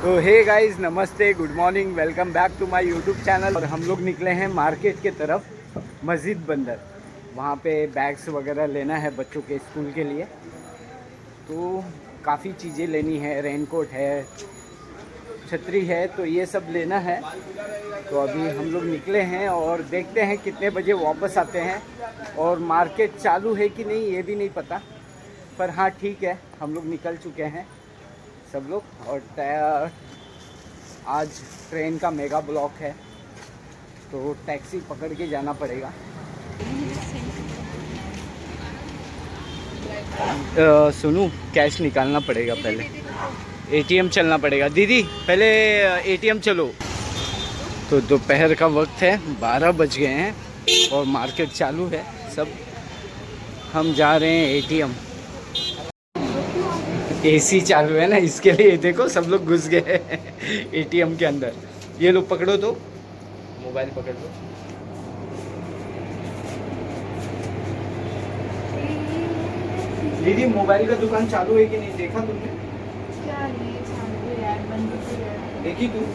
तो hey guys, नमस्ते, good morning, welcome back to my YouTube channel. और हम लोग निकले हैं मार्केट के तरफ, मस्जिद बंदर। वहाँ पे बैग्स वगैरह लेना है बच्चों के स्कूल के लिए। तो काफ़ी चीज़ें लेनी है, रेनकोट है, छतरी है, तो ये सब लेना है। तो अभी हम लोग निकले हैं और देखते हैं कितने बजे वापस आते हैं। और मार्केट चालू है कि नहीं ये भी नहीं पता, पर हाँ ठीक है, हम लोग निकल चुके हैं सब लोग। और आज ट्रेन का मेगा ब्लॉक है, तो टैक्सी पकड़ के जाना पड़ेगा। सुनू, कैश निकालना पड़ेगा पहले, एटीएम चलना पड़ेगा। दीदी पहले एटीएम चलो। तो दोपहर का वक्त है, 12 बज गए हैं और मार्केट चालू है सब। हम जा रहे हैं एटीएम। एसी चालू है ना, इसके लिए देखो सब लोग घुस गए एटीएम के अंदर। ये लोग पकड़ो, तो मोबाइल पकड़ लो। दीदी मोबाइल का दुकान चालू है कि नहीं देखा तुमने? क्या नहीं चालू है यार, बंद तो है। देखी तू?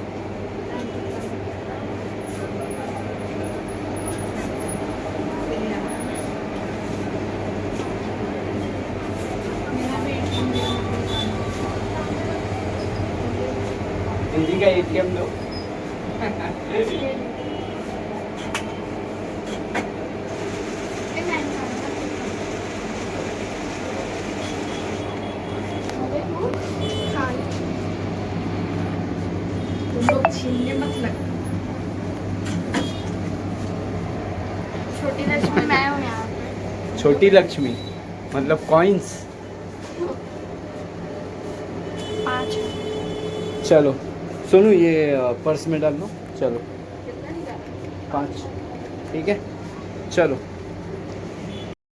मेरा भी दीदी का एटीएम लो। तुम लोग छीनने मत लग। छोटी लक्ष्मी मैं हूँ यहाँ पे। छोटी लक्ष्मी मतलब कॉइंस? 5 चलो सुनो, ये पर्स में डाल लो। चलो 5, ठीक है, चलो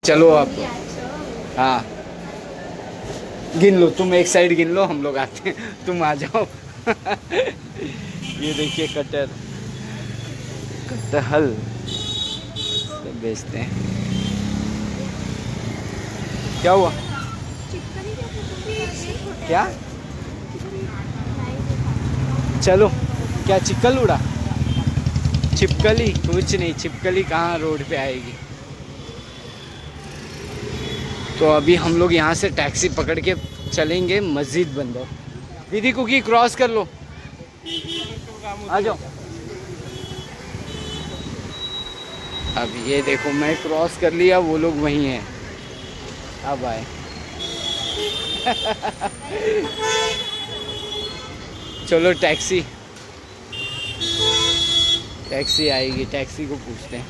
चलो आप। हाँ गिन लो, तुम एक साइड गिन लो, हम लोग आते हैं, तुम आ जाओ। ये देखिए कटर, कटहल सब बेचते हैं। क्या हुआ? क्या? चलो, क्या चिक्कल उड़ा? छिपकली? कुछ नहीं, छिपकली कहाँ रोड पे आएगी। तो अभी हम लोग यहाँ से टैक्सी पकड़ के चलेंगे मस्जिद बंदर। दीदी कुकी क्रॉस कर लो, आ जाओ। अब ये देखो, मैं क्रॉस कर लिया, वो लोग वहीं हैं, अब आए। चलो टैक्सी, टैक्सी आएगी, टैक्सी को पूछते हैं।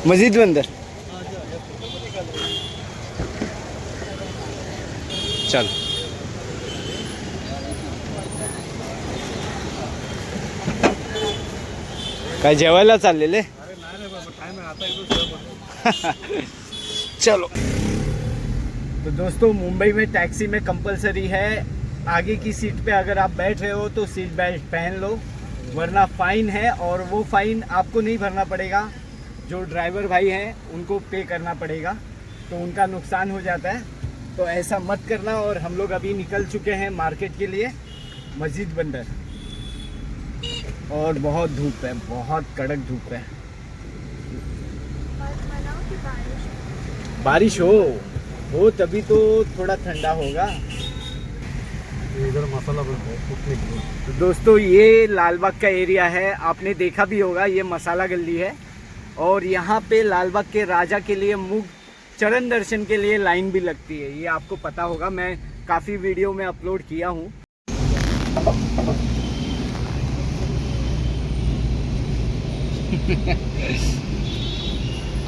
मस्जिद बंदर, चल। काय जेवायला चाललेले? चलो। तो दोस्तों, मुंबई में टैक्सी में कंपलसरी है, आगे की सीट पे अगर आप बैठ रहे हो तो सीट बेल्ट पहन लो, वरना फ़ाइन है। और वो फ़ाइन आपको नहीं भरना पड़ेगा, जो ड्राइवर भाई हैं उनको पे करना पड़ेगा, तो उनका नुकसान हो जाता है। तो ऐसा मत करना। और हम लोग अभी निकल चुके हैं मार्केट के लिए, मस्जिद बंदर। और बहुत धूप है, बहुत कड़क धूप है। बारिश हो तभी तो थोड़ा ठंडा होगा। इधर मसाला कुटने के लिए। तो दोस्तों, ये लालबाग का एरिया है, आपने देखा भी होगा, ये मसाला गली है। और यहाँ पे लालबाग के राजा के लिए मुग चरण दर्शन के लिए लाइन भी लगती है, ये आपको पता होगा, मैं काफ़ी वीडियो में अपलोड किया हूँ।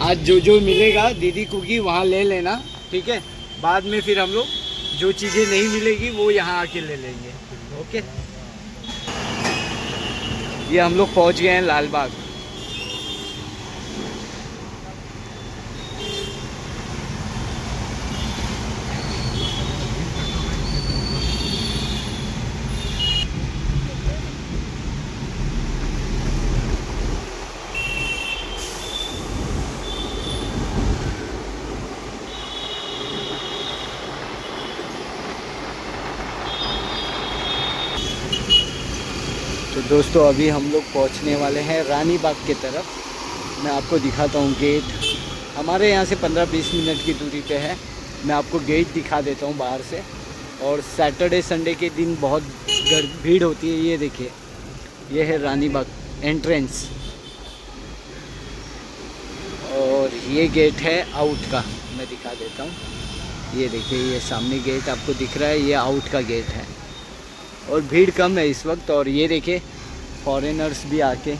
आज जो जो मिलेगा दीदी को की वहाँ ले लेना, ठीक है। बाद में फिर हम लोग जो चीज़ें नहीं मिलेगी वो यहाँ आके ले लेंगे, ओके। ये हम लोग पहुँच गए हैं लालबाग। तो दोस्तों अभी हम लोग पहुंचने वाले हैं रानी बाग की तरफ। मैं आपको दिखाता हूं गेट। हमारे यहाँ से 15-20 मिनट की दूरी पे है। मैं आपको गेट दिखा देता हूं बाहर से। और सैटरडे संडे के दिन बहुत भीड़ होती है। ये देखिए, ये है रानी बाग एंट्रेंस। और ये गेट है आउट का, मैं दिखा देता हूँ। ये देखिए, ये सामने गेट आपको दिख रहा है, ये आउट का गेट है। और भीड़ कम है इस वक्त। और ये देखिए, फॉरेनर्स भी आके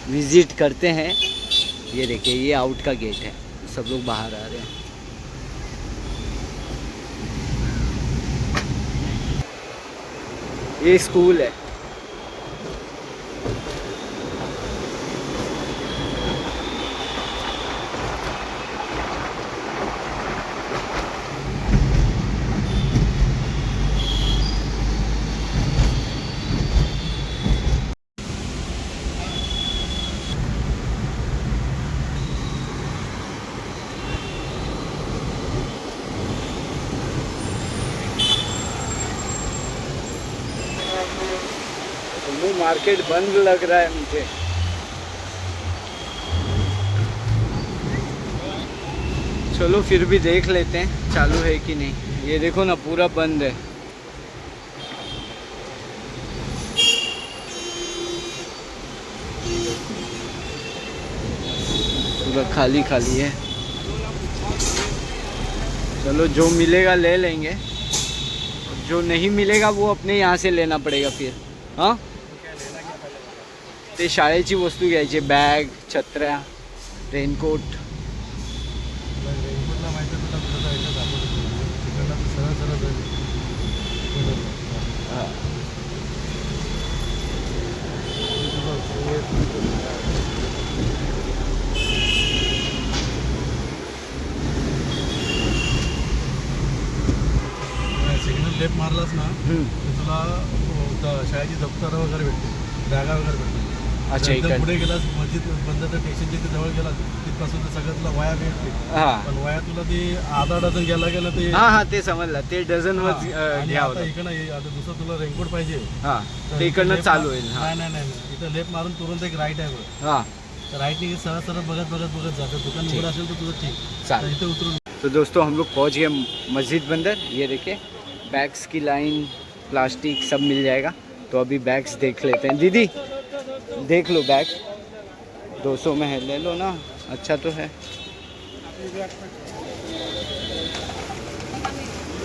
विज़िट करते हैं। ये देखिए, ये आउट का गेट है, सब लोग बाहर आ रहे हैं। ये स्कूल है। मार्केट बंद लग रहा है मुझे। चलो फिर भी देख लेते हैं चालू है कि नहीं। ये देखो ना, पूरा बंद है। पूरा खाली खाली है। चलो, जो मिलेगा ले लेंगे, जो नहीं मिलेगा वो अपने यहाँ से लेना पड़ेगा फिर। हाँ, ते शाळेची वस्तू घ्यायची, बॅग, छत्र्या, रेनकोट। रेनकोटला माहिती तुला कुठं जायचं दाखवतो, तिकडला तू सरळ सरळ जाईल। हां, सिग्नल लेफ्ट मारलास ना तर तुला शाळेची दप्तर वगैरे भेटते, बॅगा वगैरे भेटते। अच्छा, एकदम पुढे गेलास, मस्जिद बंद तर स्टेशनच्या इथे जवळ गेला, तिथपासून तर सगळं तुला वाया भेटते। हां पण वाया तुला ते आधा डझन गेला गेला ते। हां हां, ते समजलं, ते डझनवर आणि घ्यावं आता लागतं. इकडं आता दुसरं तुला रेनकोट पाहिजे हां, तर ते इकडनं लेफ्ट चालू होईल. हां नाही नाही नाही, इथं लेफ्ट मारून तुरंत एक राईट आहे बघ, हां, तर राईटने सरळ सरळ बघत बघत बघत जातं। दुकान उघडं असेल तर तुझं ठीक, तर चालेल. इथे उतरून। तो दोस्तों हम लोग पहुंच गए मस्जिद बंदर। ये देखिए, बैग्स की लाइन, प्लास्टिक सब मिल जाएगा। तो अभी बैग्स देख लेते हैं। दीदी देख लो, बैग 200 में है, ले लो ना, अच्छा तो है।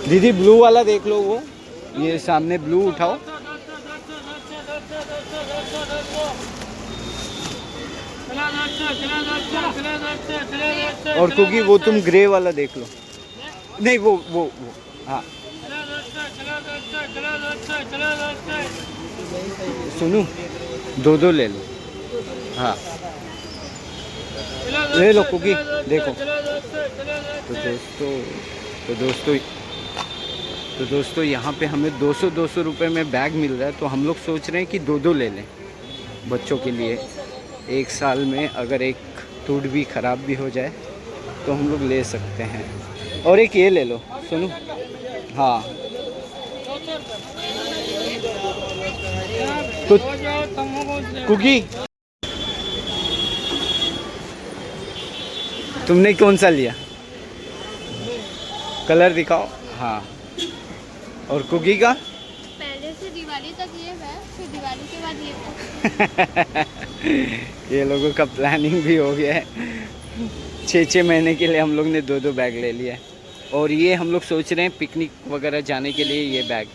दीदी ब्लू वाला देख लो, वो ये सामने ब्लू उठाओ। और क्योंकि वो तुम ग्रे वाला देख लो। नहीं, वो हाँ, सुनो, दो ले लो। हाँ, ले लो कुकी, देखो। तो दोस्तों यहाँ पे हमें 200 रुपए में बैग मिल रहा है। तो हम लोग सोच रहे हैं कि दो ले लें बच्चों के लिए। एक साल में अगर एक टूट भी ख़राब भी हो जाए तो हम लोग ले सकते हैं। और एक ये ले लो, सुनो। हाँ, तो कुकी, तुमने कौन सा लिया? कलर दिखाओ। हाँ, और कुकी का? पहले से दिवाली तक ये है, फिर दिवाली के बाद ये। ये लोगों का प्लानिंग भी हो गया है। 6 महीने के लिए हम लोग ने 2 बैग ले लिया है। और ये हम लोग सोच रहे हैं पिकनिक वगैरह जाने के लिए ये बैग।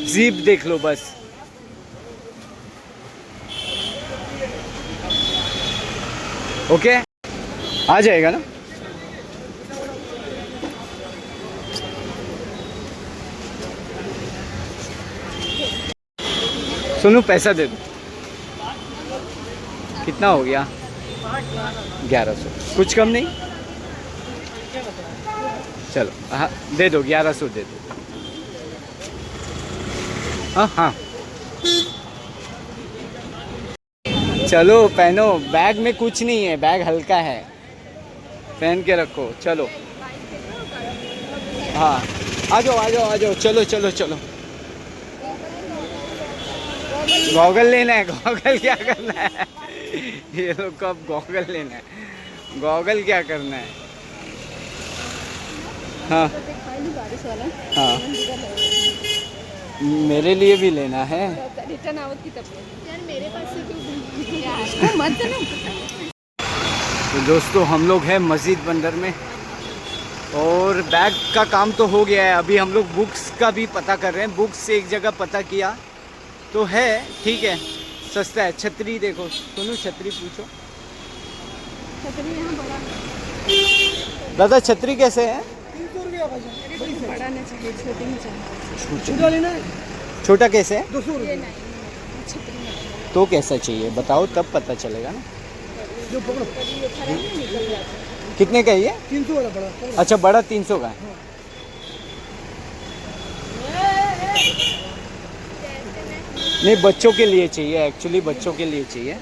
जीप देख लो बस। ओके, आ जाएगा ना? सुनो, पैसा दे दो। कितना हो गया? 1100। कुछ कम नहीं? चलो, हाँ दे दो, 1100 दे दो। हाँ हाँ, चलो पहनो। बैग में कुछ नहीं है, बैग हल्का है, पहन के रखो। चलो, हाँ, आ जाओ आ जाओ आ जाओ। चलो चलो चलो। गॉगल लेना है। गॉगल क्या करना है? ये लोग को अब गॉगल लेना है। गॉगल क्या करना है? हाँ बारिश वाला हाँ, मेरे लिए भी लेना है। रिटर्न आवत की तब यार मेरे पास से क्यों यार मत ना। तो दोस्तों हम लोग हैं मस्जिद बंदर में और बैग का काम तो हो गया है। अभी हम लोग बुक्स का भी पता कर रहे हैं। बुक्स से एक जगह पता किया तो है, ठीक है, सस्ता है। छतरी देखो, सुनो छतरी पूछो। छतरी यहाँ बड़ा दादा छतरी कैसे है? बड़ा नहीं चाहिए, छोटी नहीं चाहिए। छोटा लेना है, छोटा कैसे है? 200 ये रुपये। नहीं छतरी नहीं। तो कैसा चाहिए बताओ, तब पता चलेगा ना। जो पकड़ो, ये खराब नहीं निकल जाता। कितने का है ये? 300 वाला बड़ा पकड़ो। अच्छा, बड़ा 300 का है। नहीं, बच्चों के लिए चाहिए, एक्चुअली बच्चों के लिए चाहिए।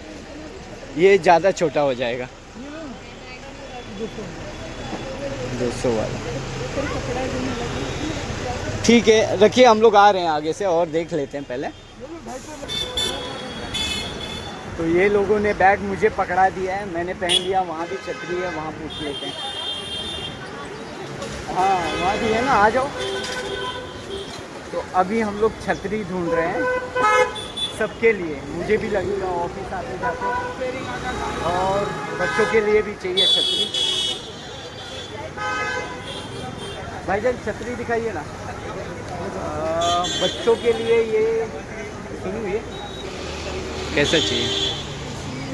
ये ज़्यादा छोटा हो जाएगा। 200 वाला ठीक है, रखिए। हम लोग आ रहे हैं आगे से और देख लेते हैं पहले। तो ये लोगों ने बैग मुझे पकड़ा दिया है, मैंने पहन लिया। वहाँ भी छतरी है, वहाँ पूछ लेते हैं। हाँ वहाँ भी है ना, आ जाओ। तो अभी हम लोग छतरी ढूंढ रहे हैं सबके लिए। मुझे भी लगेगा ऑफिस आते जाते, और बच्चों के लिए भी चाहिए छतरी। भाईजान छतरी दिखाइए ना। बच्चों के लिए ये सुनो, ये कैसा चाहिए?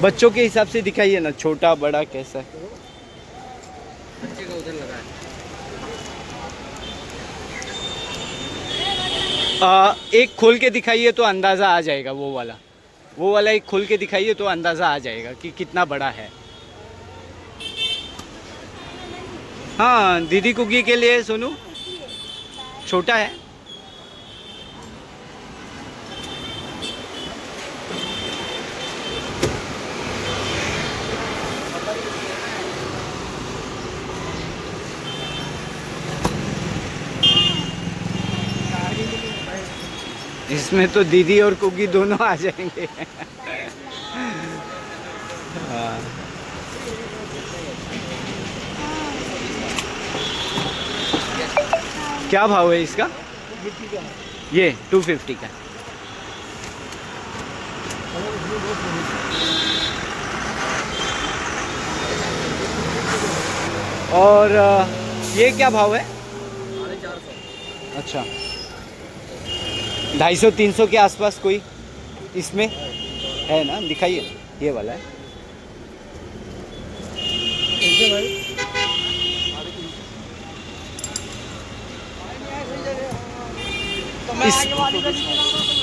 बच्चों के हिसाब से दिखाइए ना, छोटा बड़ा कैसा है? बच्चे का उधर लगा है। एक खोल के दिखाइए तो अंदाज़ा आ जाएगा। वो वाला एक खोल के दिखाइए तो अंदाज़ा आ जाएगा कि कितना बड़ा है। हाँ दीदी कुकी के लिए सोनू छोटा है। इसमें तो दीदी और कुकी दोनों आ जाएंगे। हाँ। क्या भाव है इसका? ये 250 का। और ये क्या भाव है? 450। अच्छा, 250-300 के आसपास कोई इसमें है ना? दिखाइए, ये वाला है।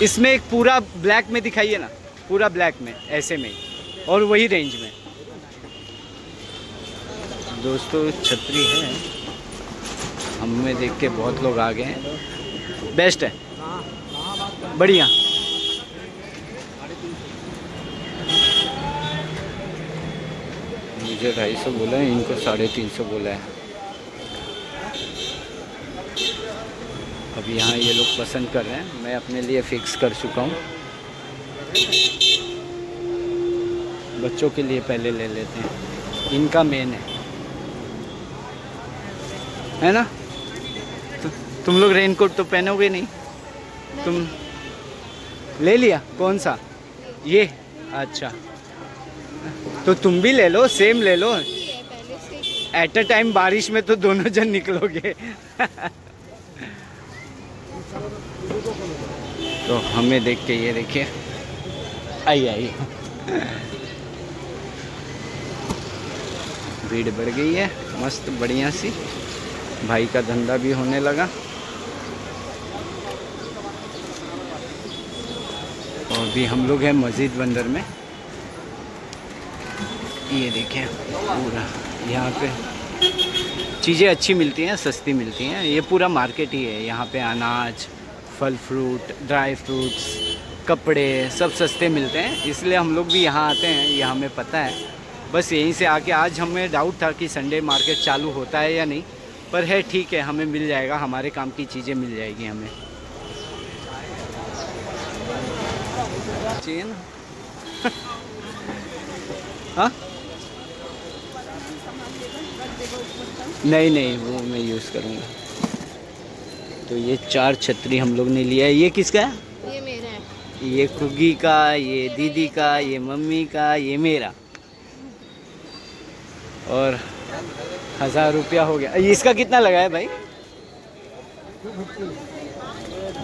इसमें एक पूरा ब्लैक में दिखाइए ना, पूरा ब्लैक में, ऐसे में, और वही रेंज में। दोस्तों छतरी है, हमें देख के बहुत लोग आ गए हैं। बेस्ट है, बढ़िया। मुझे 250 बोला है, इनको 350 बोला है। अब यहाँ ये लोग पसंद कर रहे हैं, मैं अपने लिए फ़िक्स कर चुका हूँ। बच्चों के लिए पहले ले लेते हैं, इनका मेन है ना? तुम लोग रेनकोट तो पहनोगे नहीं? तुम ले लिया? कौन सा? ये? अच्छा, तो तुम भी ले लो, सेम ले लो। एट अ टाइम बारिश में तो दोनों जन निकलोगे। तो हमें देख के ये देखिए, आई भीड़ बढ़ गई है, मस्त बढ़िया सी। भाई का धंधा भी होने लगा। और भी हम लोग हैं मस्जिद बंदर में। ये देखें पूरा, यहाँ पे चीज़ें अच्छी मिलती हैं, सस्ती मिलती हैं। ये पूरा मार्केट ही है। यहाँ पे अनाज, फल फ्रूट, ड्राई फ्रूट्स, कपड़े सब सस्ते मिलते हैं, इसलिए हम लोग भी यहाँ आते हैं। ये हमें पता है। बस यहीं से आके आज हमें डाउट था कि संडे मार्केट चालू होता है या नहीं, पर है ठीक है, हमें मिल जाएगा, हमारे काम की चीज़ें मिल जाएगी हमें। चाहिए ना। हाँ नहीं नहीं, वो मैं यूज़ करूँगा। तो ये 4 छतरी हम लोग ने लिया है। ये किसका है? ये मेरा है। ये कुगी का, ये दीदी का, ये मम्मी का, ये मेरा। और 1000 रुपया हो गया। इसका कितना लगा है भाई?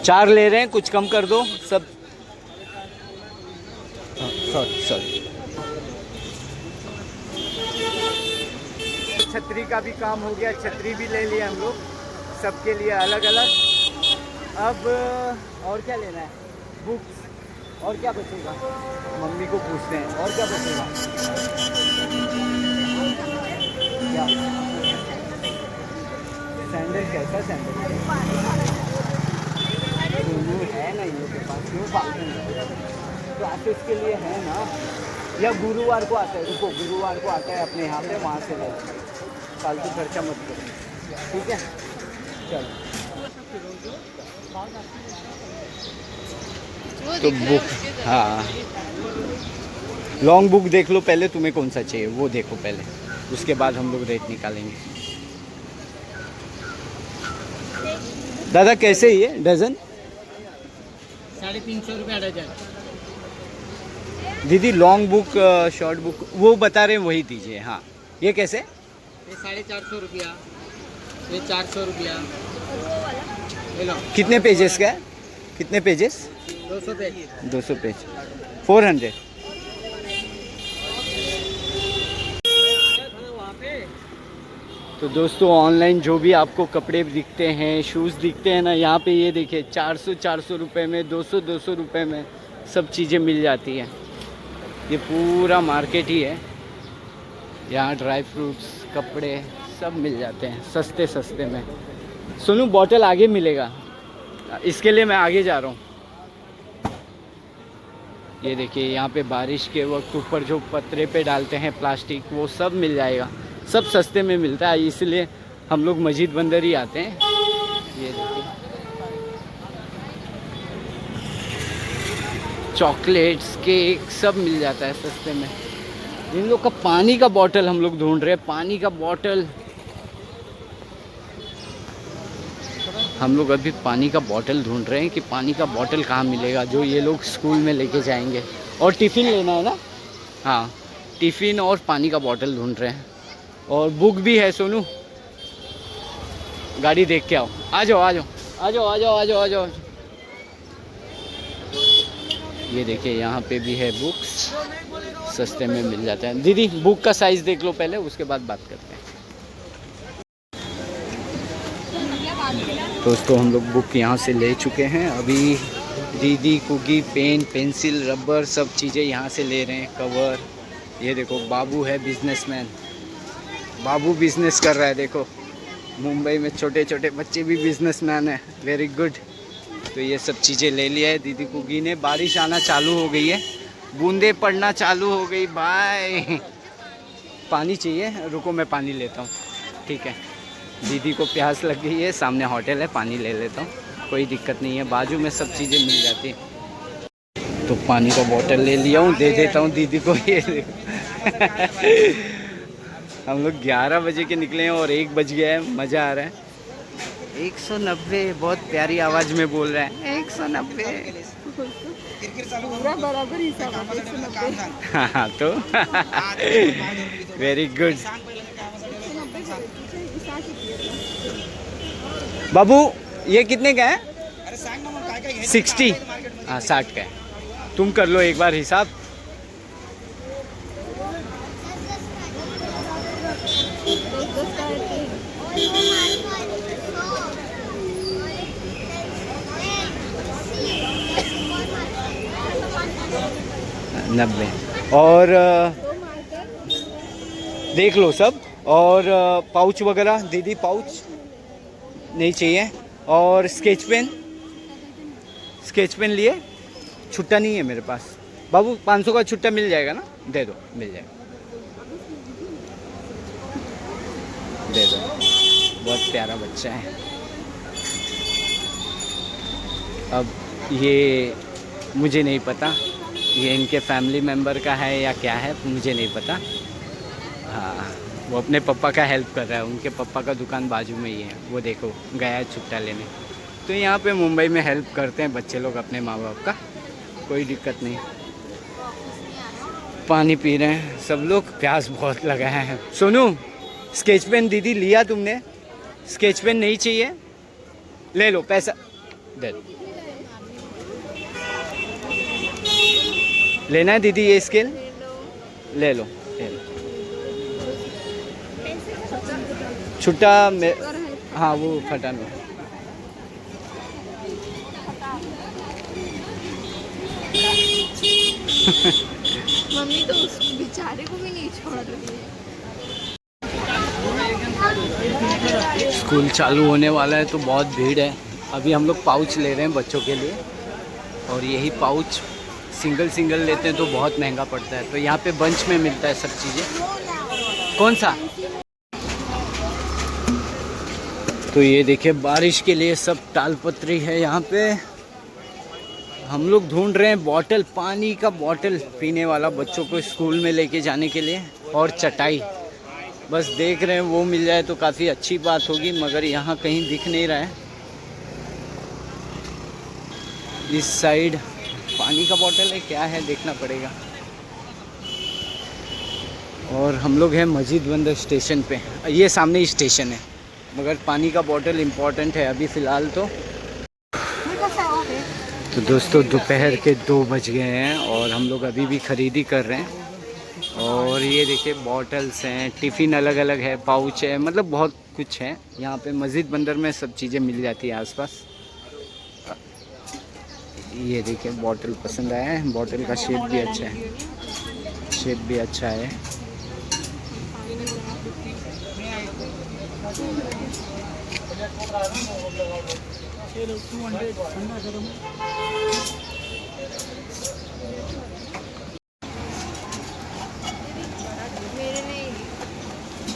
4 ले रहे हैं, कुछ कम कर दो सब। सॉरी। छतरी का भी काम हो गया, छतरी भी ले लिया हम लोग, सबके लिए अलग अलग। अब और क्या लेना है? बुक्स। और क्या बचेगा? मम्मी को पूछते हैं और क्या बचेगा। क्या सैंडल? कैसा सैंडल है ना ये के पास? क्यों फालतू क्लासेस के लिए है ना? या गुरुवार को आता है? रुको, गुरुवार को आता है अपने यहाँ पे, वहाँ से ले। फालतू खर्चा मत करो, ठीक है? चलो। तो बुक, हाँ लॉन्ग बुक देख लो पहले, तुम्हें कौन सा चाहिए वो देखो पहले, उसके बाद हम लोग रेट निकालेंगे। दादा कैसे ही है डजन? 350 रुपया डजन। दीदी लॉन्ग बुक शॉर्ट बुक वो बता रहे हैं वही दीजिए। हाँ ये कैसे? ये 450 रुपया, ये 400 रुपया। कितने पेजेस का है? कितने पेजेस? 200 पेज। 200 पेज, 400। तो दोस्तों ऑनलाइन जो भी आपको कपड़े दिखते हैं, शूज़ दिखते हैं ना, यहाँ पे ये देखिए 400 रुपये में, 200 रुपये में सब चीज़ें मिल जाती है। ये पूरा मार्केट ही है, यहाँ ड्राई फ्रूट्स, कपड़े सब मिल जाते हैं सस्ते में। सुनो बॉटल आगे मिलेगा, इसके लिए मैं आगे जा रहा हूँ। ये देखिए यहाँ पे बारिश के वक्त ऊपर जो पतरे पे डालते हैं प्लास्टिक, वो सब मिल जाएगा, सब सस्ते में मिलता है, इसलिए हम लोग मस्जिद बंदर ही आते हैं। ये देखिए चॉकलेट्स, केक सब मिल जाता है सस्ते में। इन लोग का पानी का बॉटल हम लोग ढूंढ रहे हैं, पानी का बॉटल। हम लोग अभी पानी का बॉटल ढूंढ रहे हैं कि पानी का बॉटल कहाँ मिलेगा जो ये लोग स्कूल में लेके जाएंगे। और टिफ़िन लेना है ना? हाँ टिफ़िन और पानी का बॉटल ढूंढ रहे हैं। और बुक भी है सोनू, गाड़ी देख के आओ। आ जाओ। ये देखिए यहाँ पे भी है बुक्स, सस्ते में मिल जाता है। दीदी बुक का साइज़ देख लो पहले, उसके बाद बात करते हैं। दोस्तों हम लोग बुक यहाँ से ले चुके हैं। अभी दीदी कुगी पेन, पेंसिल, रबर सब चीज़ें यहाँ से ले रहे हैं। कवर, ये देखो बाबू है बिजनेसमैन, बाबू बिजनेस कर रहा है। देखो मुंबई में छोटे छोटे बच्चे भी बिजनेसमैन है, वेरी गुड। तो ये सब चीज़ें ले लिया है दीदी कुगी ने। बारिश आना चालू हो गई है, बूंदे पड़ना चालू हो गई। बाय। पानी चाहिए? रुको मैं पानी लेता हूँ, ठीक है? दीदी को प्यास लग गई है, सामने होटल है, पानी ले लेता हूँ, कोई दिक्कत नहीं है, बाजू में सब चीज़ें मिल जाती हैं। तो पानी का बोतल ले लिया हूँ, दे देता हूँ दीदी को। ये हम लोग 11 बजे के निकले हैं और 1 बज गया है, मज़ा आ रहा है। 190, बहुत प्यारी आवाज़ में बोल रहा है 190। बराबर हिसाब है 190। हाँ तो वेरी गुड। बाबू ये कितने का है? 60। हाँ 60 का है। तुम कर लो एक बार हिसाब। नब्बे। और देख लो सब। और पाउच वगैरह दीदी, पाउच नहीं चाहिए। और स्केच पेन लिए? छुट्टा नहीं है मेरे पास। बाबू 500 का छुट्टा मिल जाएगा ना? दे दो, मिल जाएगा, दे दो। बहुत प्यारा बच्चा है। अब ये मुझे नहीं पता, ये इनके फैमिली मेम्बर का है या क्या है मुझे नहीं पता। हाँ, वो अपने पापा का हेल्प कर रहा है, उनके पापा का दुकान बाजू में ही है, वो देखो गया है छुट्टा लेने। तो यहाँ पे मुंबई में हेल्प करते हैं बच्चे लोग अपने माँ बाप का, कोई दिक्कत नहीं। पानी पी रहे हैं सब लोग, प्यास बहुत लगा है। सोनू, स्केच पेन दीदी लिया तुमने? स्केच पेन नहीं चाहिए? ले लो, पैसा दे दो। लेना है दीदी ये स्केल? ले लो, ले लो। छुट्टा में, हाँ वो फटा लो। मम्मी तो उस बेचारे को भी नहीं छोड़ रही है। स्कूल चालू होने वाला है तो बहुत भीड़ है। अभी हम लोग पाउच ले रहे हैं बच्चों के लिए, और यही पाउच सिंगल सिंगल लेते हैं तो बहुत महंगा पड़ता है, तो यहाँ पे बंच में मिलता है सब चीज़ें। कौन सा? तो ये देखिए बारिश के लिए सब तालपत्री है यहाँ पे। हम लोग ढूंढ रहे हैं बॉटल, पानी का बॉटल पीने वाला बच्चों को स्कूल में लेके जाने के लिए, और चटाई बस देख रहे हैं, वो मिल जाए तो काफ़ी अच्छी बात होगी, मगर यहाँ कहीं दिख नहीं रहा है। इस साइड पानी का बॉटल है क्या है देखना पड़ेगा। और हम लोग हैं मस्जिद बंदर स्टेशन पे, ये सामने ही स्टेशन है, मगर पानी का बॉटल इम्पोर्टेंट है अभी फ़िलहाल तो। तो दोस्तों दोपहर के 2 बज गए हैं और हम लोग अभी भी ख़रीदी कर रहे हैं। और ये देखिए बॉटल्स हैं, टिफ़िन अलग अलग है, पाउच है, मतलब बहुत कुछ है यहाँ पे। मस्जिद बंदर में सब चीज़ें मिल जाती है आसपास। ये देखिए बॉटल पसंद आया है, बॉटल का शेप भी अच्छा है, शेप भी अच्छा है।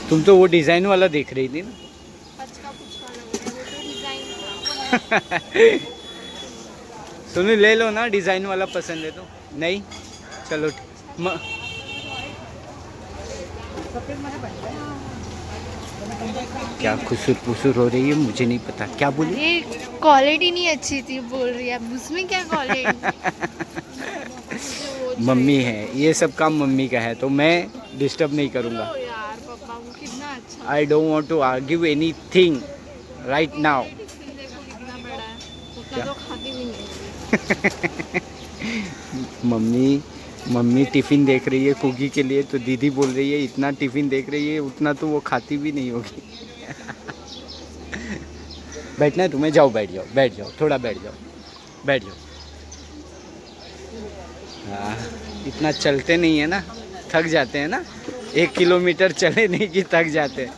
तुम तो वो डिज़ाइन वाला देख रही थी ना? सुनो ले लो ना, डिज़ाइन वाला पसंद है तो। नहीं चलो क्या खुसुर पुसुर हो रही है मुझे नहीं पता, क्या बोली? ये क्वालिटी नहीं अच्छी थी बोल रही है, अब उसमें क्या क्वालिटी? मम्मी है, ये सब काम मम्मी का है तो मैं डिस्टर्ब नहीं करूँगा। यार पापा को कितना अच्छा। I don't want to argue anything right now. देखो कितना बड़ा है, उतना तो खाती भी नहीं। मम्मी टिफ़िन देख रही है कुकी के लिए, तो दीदी बोल रही है इतना टिफ़िन देख रही है उतना तो वो खाती भी नहीं होगी। बैठना है तुम्हें? जाओ बैठ जाओ, बैठ जाओ, थोड़ा बैठ जाओ, बैठ जाओ। हाँ, इतना चलते नहीं है ना, थक जाते हैं ना, 1 किलोमीटर चले नहीं कि थक जाते हैं।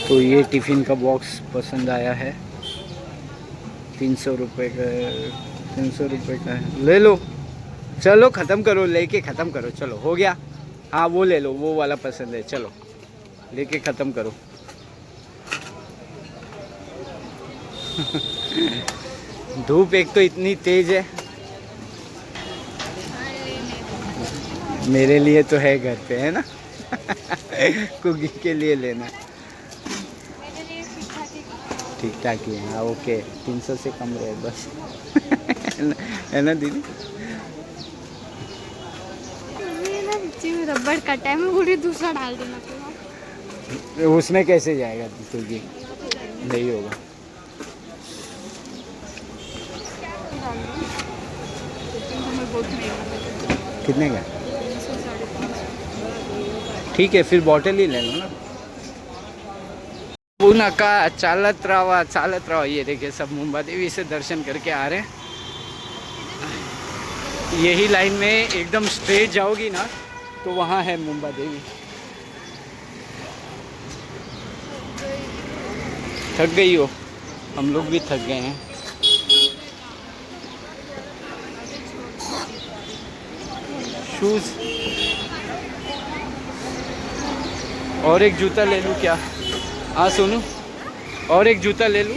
तो ये टिफ़िन का बॉक्स पसंद आया है, 300 रुपये का, 300 रुपये का है, ले लो। चलो ख़त्म करो, लेके ख़त्म करो, चलो हो गया। हाँ वो ले लो, वो वाला पसंद है, चलो लेके ख़त्म करो। धूप एक तो इतनी तेज़ है। मेरे लिए तो है घर पे, है ना? कुकी के लिए लेना ठीक ठाक ही है। हाँ ओके, 300 से कम रहे बस। है ना दीदी? रबड़ कटा है, मैं बोल रही दूसरा डाल देना। उसमें कैसे जाएगा कुकी? नहीं होगा। कितने का? ठीक है फिर बॉटल ही ले लो ना। पुनका चालत रहा। ये देखिए सब मुंबा देवी से दर्शन करके आ रहे हैं। यही लाइन में एकदम स्ट्रेट जाओगी ना तो वहाँ है मुंबा देवी। थक गई हो? हम लोग भी थक गए हैं। शूज़ और एक जूता ले लूँ क्या? हाँ सोनू, और एक जूता ले लूँ?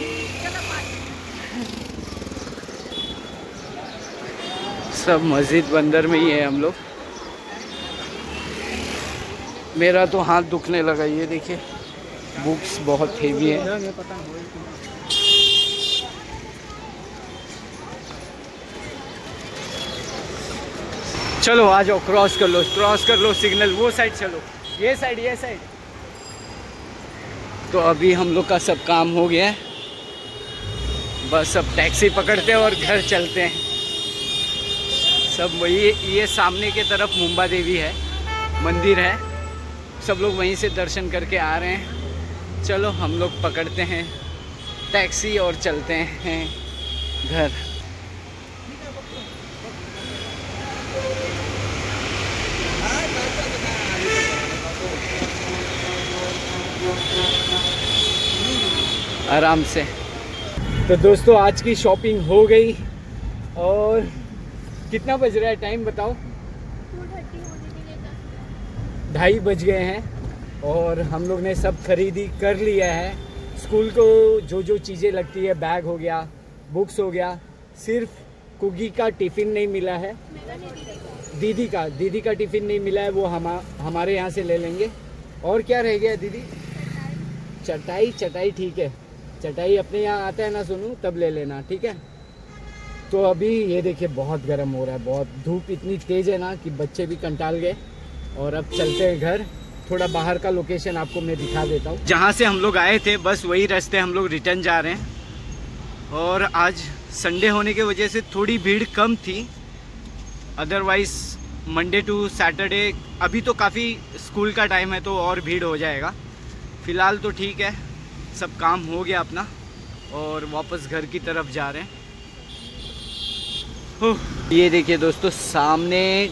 सब मस्जिद बंदर में ही है हम लोग। मेरा तो हाथ दुखने लगा, ये देखिए बुक्स बहुत हेवी है। चलो आ जाओ, क्रॉस कर लो सिग्नल, वो साइड चलो, ये साइड। तो अभी हम लोग का सब काम हो गया है, बस अब टैक्सी पकड़ते हैं और घर चलते हैं। सब वही, ये सामने के तरफ मुंबा देवी है, मंदिर है, सब लोग वहीं से दर्शन करके आ रहे हैं। चलो हम लोग पकड़ते हैं टैक्सी और चलते हैं घर। आराम से। तो दोस्तों आज की शॉपिंग हो गई और कितना बज रहा है, टाइम बताओ। 2:30 होने के लिए 2:30 बज गए हैं और हम लोग ने सब खरीदी कर लिया है। स्कूल को जो जो चीज़ें लगती है, बैग हो गया, बुक्स हो गया, सिर्फ कुगी का टिफ़िन नहीं मिला है, दीदी का टिफ़िन नहीं मिला है, वो हमारे यहाँ से ले लेंगे। और क्या रह गया दीदी? चटाई ठीक है, चटाई अपने यहाँ आता है ना सोनू, तब ले लेना, ठीक है। तो अभी ये देखिए बहुत गर्म हो रहा है, बहुत धूप इतनी तेज़ है ना कि बच्चे भी कंटाल गए। और अब चलते हैं घर। थोड़ा बाहर का लोकेशन आपको मैं दिखा देता हूँ। जहाँ से हम लोग आए थे बस वही रास्ते हम लोग रिटर्न जा रहे हैं। और आज संडे होने की वजह से थोड़ी भीड़ कम थी, अदरवाइज़ मंडे टू सैटरडे अभी तो काफ़ी स्कूल का टाइम है तो और भीड़ हो जाएगा। फ़िलहाल तो ठीक है, सब काम हो गया अपना और वापस घर की तरफ जा रहे हैं। ये देखिए दोस्तों, सामने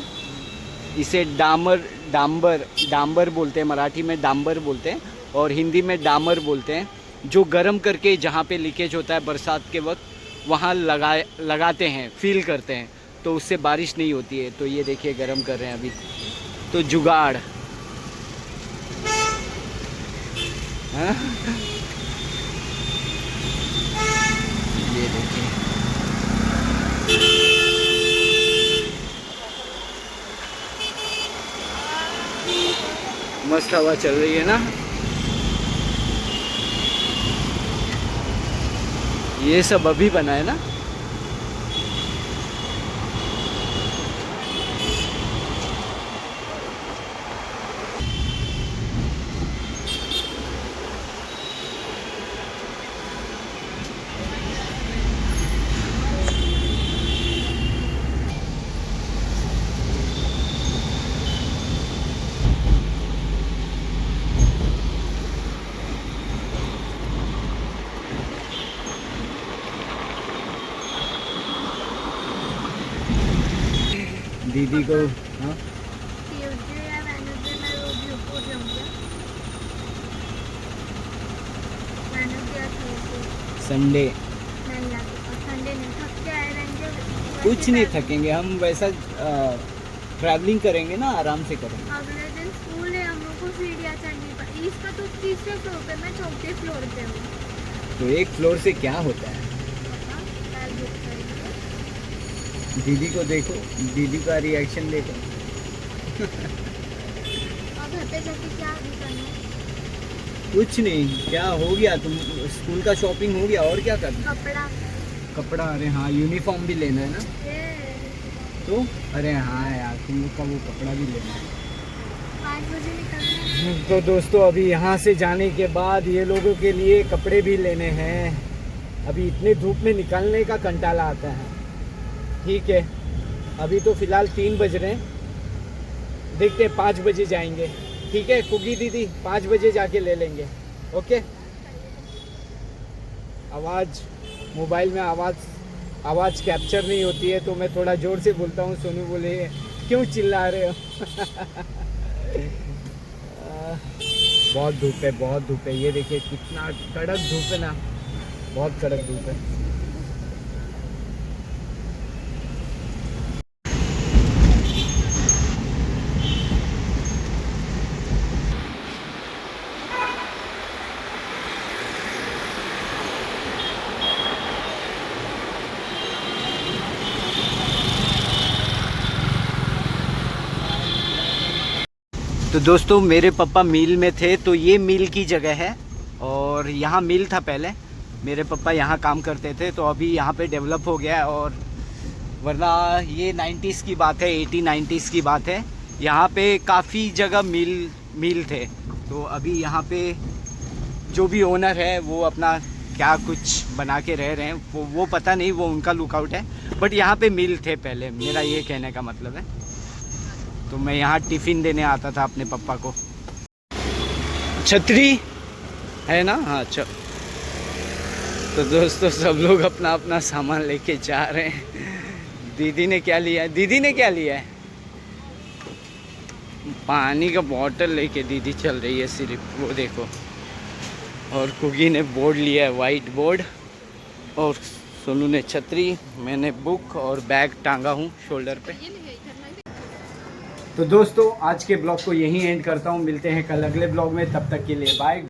इसे डांबर बोलते हैं, मराठी में डांबर बोलते हैं और हिंदी में डामर बोलते हैं। जो गर्म करके जहाँ पे लीकेज होता है बरसात के वक्त वहाँ लगाते हैं, फील करते हैं, तो उससे बारिश नहीं होती है। तो ये देखिए गर्म कर रहे हैं अभी, तो जुगाड़। हाँ? ये देखिए मस्त हवा चल रही है ना। ये सब अभी बना है ना। दीदी को हाँ ट्यूसडे या वेडनेसडे मैं वो भी ऊपर जाऊंगा। वेडनेसडे या थर्सडे संडे नहीं लाते, और संडे नहीं थक के आए रहेंगे। कुछ नहीं थकेंगे हम, वैसा ट्रैवलिंग करेंगे ना, आराम से करेंगे। अगले दिन स्कूल है, हम लोग को सीढ़ियाँ चढ़नी पड़ी। इसका तो 3रे फ्लोर पे, मैं 4थे फ्लोर पे हूँ। तो एक फ्लोर से क्या होता है? पैर दुख जाएंगे। दीदी को देखो, दीदी का रिएक्शन देखो। और घर पे जाके क्या भी करना है? कुछ नहीं, क्या हो गया, तुम स्कूल का शॉपिंग हो गया, और क्या करना? कपड़ा, अरे हाँ यूनिफॉर्म भी लेना है ना। तो अरे हाँ यार, तुम लोग का वो कपड़ा भी लेना है। 5 बजे निकलना है। तो दोस्तों अभी यहाँ से जाने के बाद ये लोगों के लिए कपड़े भी लेने हैं। अभी इतने धूप में निकलने का कंटाला आता है। ठीक है, अभी तो फ़िलहाल 3 बज रहे हैं, देखते हैं 5 बजे जाएंगे। ठीक है कुगी दीदी, 5 बजे जाके ले लेंगे। ओके। आवाज़, मोबाइल में आवाज़ कैप्चर नहीं होती है तो मैं थोड़ा ज़ोर से बोलता हूँ। सोनू बोले क्यों चिल्ला रहे हो? बहुत धूप है, ये देखिए कितना कड़क धूप है ना, बहुत कड़क धूप है। तो दोस्तों मेरे पापा मिल में थे, तो ये मिल की जगह है और यहाँ मिल था पहले, मेरे पापा यहाँ काम करते थे, तो अभी यहाँ पे डेवलप हो गया है। और वरना ये 90s की बात है, 80-90s की बात है, यहाँ पे काफ़ी जगह मिल थे। तो अभी यहाँ पे जो भी ओनर है वो अपना क्या कुछ बना के रह रहे हैं, वो पता नहीं, वो उनका लुकआउट है। बट यहाँ पे मिल थे पहले, मेरा ये कहने का मतलब है। तो मैं यहाँ टिफ़िन देने आता था अपने पापा को। छतरी है ना? हाँ अच्छा। तो दोस्तों सब लोग अपना अपना सामान लेके जा रहे हैं। दीदी ने क्या लिया है? दीदी ने क्या लिया है? पानी का बोतल लेके दीदी चल रही है सिर्फ, वो देखो। और कुकी ने बोर्ड लिया है, वाइट बोर्ड, और सोनू ने छतरी, मैंने बुक और बैग टांगा हूँ शोल्डर पे। तो दोस्तों आज के ब्लॉग को यहीं एंड करता हूँ, मिलते हैं कल अगले ब्लॉग में, तब तक के लिए बाय।